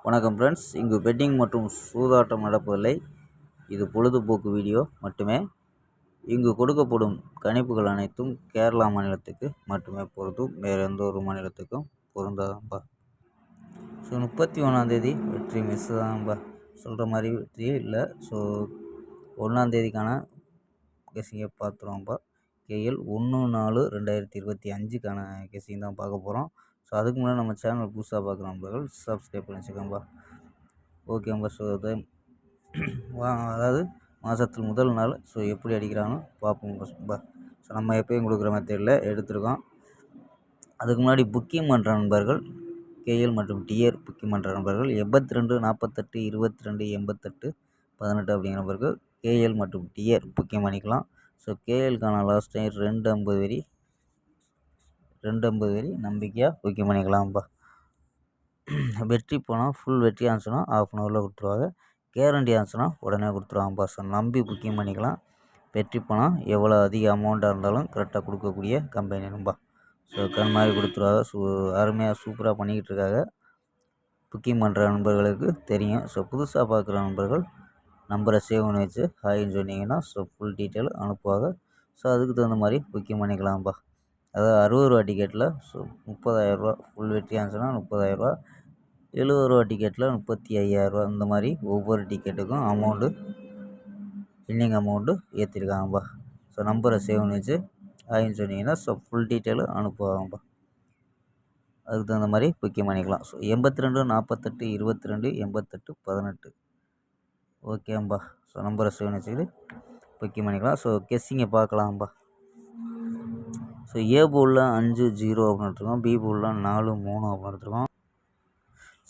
வணக்கம் ஃப்ரெண்ட்ஸ், இங்கு பெட்டிங் மற்றும் சூதாட்டம் நடப்பதில்லை. இது பொழுதுபோக்கு வீடியோ மட்டுமே. இங்கு கொடுக்கப்படும் கணிப்புகள் அனைத்தும் கேரளா மாநிலத்துக்கு மட்டுமே பொருந்தும், வேறு எந்த ஒரு மாநிலத்துக்கும் பொருந்தாதம்பா. ஸோ 31ஆந்தேதி வெற்றி மிஸ் தான்ப்பா. சொல்கிற மாதிரி வெற்றியே இல்லை. ஸோ 1ஆந்தேதிக்கான கெஸிங்கை பார்த்துருவோம்ப்பா. கேஎல் 1/4/2025க்கான கெஸிங் தான் பார்க்க போகிறோம். ஸோ அதுக்கு முன்னாடி நம்ம சேனல் புதுசாக பார்க்குற நண்பர்கள் சப்ஸ்கிரைப் பண்ணி வச்சுக்கோம்பா. ஓகேம்பா. ஸோ அதாவது மாதத்தில் முதல் நாள் ஸோ எப்படி அடிக்கிறான்னு பார்ப்போம்பா. ஸோ நம்ம எப்பயும் கொடுக்குற மெத்தடில் எடுத்துருக்கோம். அதுக்கு முன்னாடி புக்கிங் பண்ணுற நண்பர்கள் கேஎல் மற்றும் டிஆர் புக்கிங் பண்ணுற நண்பர்கள் 82 48 22 88 18 அப்படிங்கிற நம்பருக்கு கேஎல் மற்றும் டிஆர் புக்கிங் பண்ணிக்கலாம். ஸோ கேஎல்கான லாஸ்ட் டைம் 250 வரி நம்பிக்கையாக புக்கிங் பண்ணிக்கலாம்ப்பா. வெற்றி போனால் ஃபுல் வெற்றி ஆச்சுன்னா ½ கொடுத்துருவாங்க. கேரண்டி ஆச்சுன்னா உடனே கொடுத்துருவாங்கப்பா. ஸோ நம்பி புக்கிங் பண்ணிக்கலாம். வெற்றி போனால் எவ்வளோ அதிக அமௌண்ட்டாக இருந்தாலும் கரெக்டாக கொடுக்கக்கூடிய கம்பெனி நம்பா. ஸோ கண் மாதிரி கொடுத்துருவாங்க. ஸோ அருமையாக சூப்பராக பண்ணிக்கிட்டு இருக்காங்க. புக்கிங் பண்ணுற நண்பர்களுக்கு தெரியும். ஸோ புதுசாக பார்க்குற நண்பர்கள் நம்பரை சேவ் பண்ணி வச்சு ஹாய்ன்னு சொன்னீங்கன்னா ஸோ ஃபுல் டீட்டெயில் அனுப்புவாங்க. ஸோ அதுக்கு தகுந்த மாதிரி புக்கிங் பண்ணிக்கலாம்ப்பா. அதாவது 60 ரூபா டிக்கெட்டில் ஸோ 30,000 ஃபுல் வெற்றி ஆச்சுன்னா 30,000, 70 ரூபா டிக்கெட்டில் 35,000 இந்த மாதிரி ஒவ்வொரு டிக்கெட்டுக்கும் அமௌண்ட்டு வின்னிங் அமௌண்ட்டு ஏற்றிருக்காங்கப்பா. ஸோ நம்பரை சேவ் பண்ணி வச்சு ஆயின்னு சொன்னீங்கன்னா ஸோ ஃபுல் டீட்டெயிலும் அனுப்புவாங்கப்பா. அதுக்கு தகுந்த மாதிரி புக்கிங் பண்ணிக்கலாம். ஸோ 82 48 22 88 18 ஓகேம்பா. ஸோ நம்பரை சேவ் பண்ணி வச்சுக்கிட்டு புக்கிங் பண்ணிக்கலாம். ஸோ கெஸ்ஸிங்கை பார்க்கலாம்ப்பா. ஸோ ஏ போலில் 5-0 அப்படின்னு எடுத்துருக்கோம். பி போலில் 4-3 அப்படின்னு எடுத்துருக்கோம்.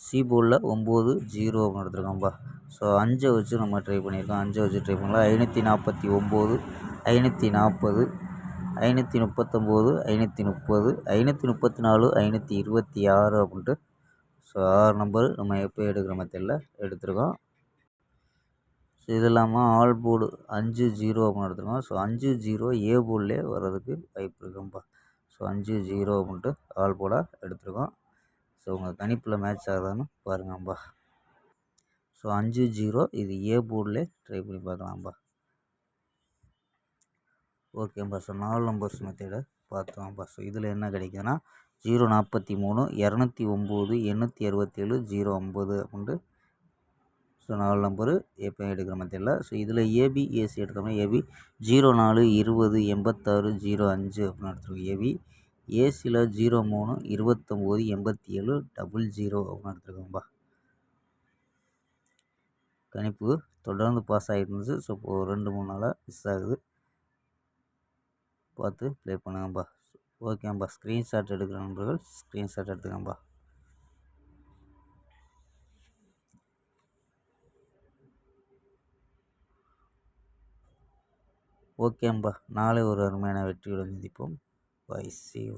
சி போலில் 9-0 அப்படின்னு எடுத்துருக்கோம்ப்பா. ஸோ 5 வச்சு நம்ம ட்ரை பண்ணியிருக்கோம். 5 வச்சு ட்ரை பண்ணலாம். 549, 540, 539, 530, 534, 526 அப்படின்ட்டு ஸோ 6 நம்பர் நம்ம எப்போ எடுக்கிற மெத்தடில் எடுத்துருக்கோம். ஸோ இது இல்லாமல் ஆல் போர்டு 5-0 அப்படின்னு எடுத்துருக்கோம். ஸோ 5-0 ஏ போர்ட்லேயே வர்றதுக்கு வாய்ப்பு இருக்கும்பா. ஸோ 5-0 அப்படின்ட்டு ஆல் போர்டாக எடுத்துருக்கோம். ஸோ உங்கள் கணிப்பில் மேட்ச் ஆகுதான்னு பாருங்கம்பா. ஸோ 5-0 இது ஏ போர்டில் ட்ரை பண்ணி பார்க்கலாம்ப்பா. ஓகேம்பா. ஸோ 4 நம்பர்ஸ் மெத்தடை பார்த்துவாம்ப்பா. ஸோ இதில் என்ன கிடைக்குதுன்னா 043, 209, 867, 050 அப்படின்ட்டு ஸோ 4 நம்பரு எப்போ எடுக்கிற மெத்தடில். ஸோ இதில் ஏபி ஏசி எடுத்தோம்னா ஏபி 04, 20, 86, 05 அப்படின்னு எடுத்துருக்கோம். ஏபி ஏசியில் 03, 29, 87, 00 அப்படின்னு எடுத்துருக்கோம்பா. கணிப்பு தொடர்ந்து பாஸ் ஆகிட்டு இருந்துச்சு. ஸோ இப்போது 2-3 நாளாக மிஸ் ஆகுது. பார்த்து ப்ளே பண்ணுங்கப்பா. ஓகேம்பா. ஸ்க்ரீன்ஷாட் எடுக்கிற நண்பர்கள் ஸ்க்ரீன்ஷாட் எடுத்துக்கம்பா. ஓகேம்பா. நாளை ஒரு அருமையான வெற்றியுடன் சந்திப்போம். Bye, see you.